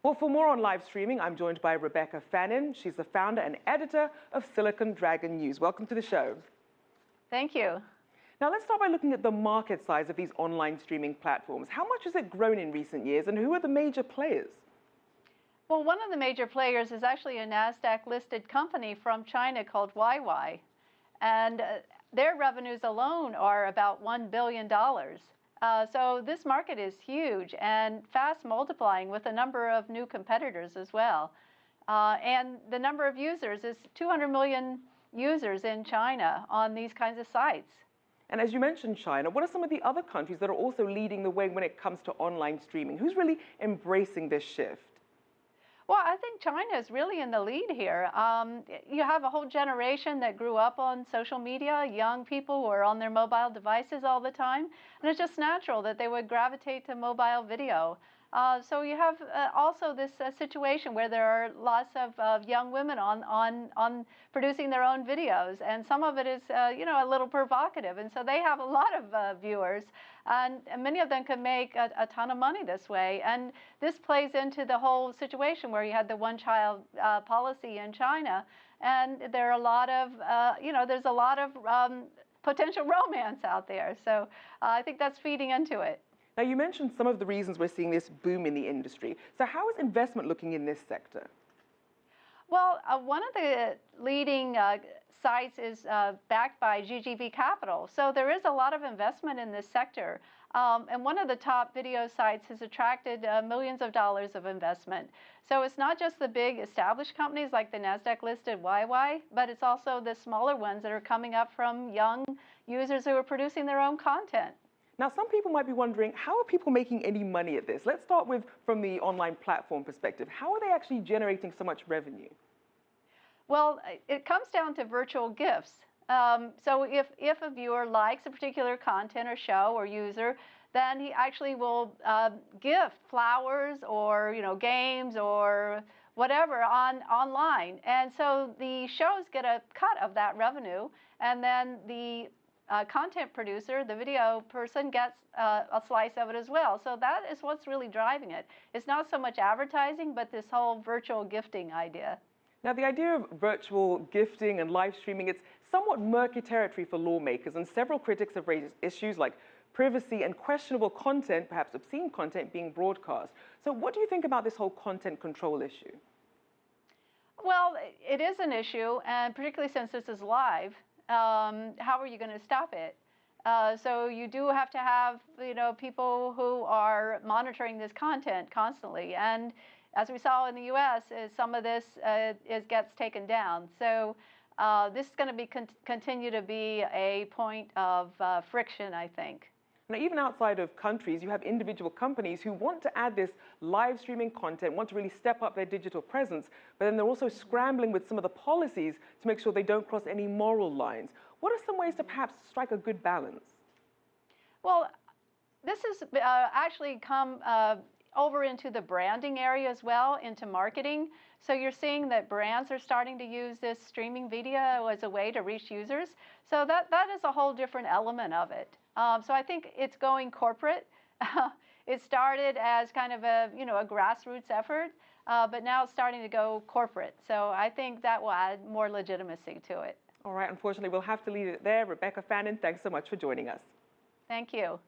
Well, for more on live streaming, I'm joined by Rebecca Fannin. She's the founder and editor of Silicon Dragon News. Welcome to the show. Thank you. Now, let's start by looking at the market size of these online streaming platforms. How much has it grown in recent years, and who are the major players? Well, one of the major players is actually a NASDAQ-listed company from China called YY. And their revenues alone are about $1 billion. So this market is huge and fast multiplying with a number of new competitors as well. And the number of users is 200 million users in China on these kinds of sites. And as you mentioned China, what are some of the other countries that are also leading the way when it comes to online streaming? Who's really embracing this shift? Well, I think China is really in the lead here. You have a whole generation that grew up on social media, young people who are on their mobile devices all the time, and it's just natural that they would gravitate to mobile video. So you have also this situation where there are lots of young women on producing their own videos, and some of it is a little provocative, and so they have a lot of viewers, and many of them can make a ton of money this way. And this plays into the whole situation where you had the one-child policy in China, and there are a lot of there's a lot of potential romance out there. So I think that's feeding into it. Now, you mentioned some of the reasons we're seeing this boom in the industry. So how is investment looking in this sector? Well, one of the leading sites is backed by GGV Capital. So there is a lot of investment in this sector. And one of the top video sites has attracted millions of dollars of investment. So it's not just the big established companies like the NASDAQ-listed YY, but it's also the smaller ones that are coming up from young users who are producing their own content. Now, some people might be wondering, how are people making any money at this? Let's start with from the online platform perspective. How are they actually generating so much revenue? Well, it comes down to virtual gifts. So if a viewer likes a particular content or show or user, then he actually will gift flowers or games or whatever online. And so the shows get a cut of that revenue, and then the content producer, the video person, gets a slice of it as well. So that is what's really driving it. It's not so much advertising, but this whole virtual gifting idea. Now, the idea of virtual gifting and live streaming, it's somewhat murky territory for lawmakers, and several critics have raised issues like privacy and questionable content, perhaps obscene content, being broadcast. So what do you think about this whole content control issue? Well, it is an issue, and particularly since this is live. How are you going to stop it? So you do have to have people who are monitoring this content constantly. And as we saw in the U.S., some of this gets taken down. So this is going to continue to be a point of friction, I think. Now, even outside of countries, you have individual companies who want to add this live streaming content, want to really step up their digital presence, but then they're also scrambling with some of the policies to make sure they don't cross any moral lines. What are some ways to perhaps strike a good balance? Well, this has actually come over into the branding area as well, into marketing. So you're seeing that brands are starting to use this streaming video as a way to reach users. So that is a whole different element of it. So I think it's going corporate. It started as kind of a grassroots effort, but now it's starting to go corporate. So I think that will add more legitimacy to it. All right, unfortunately, we'll have to leave it there. Rebecca Fannin, thanks so much for joining us. Thank you.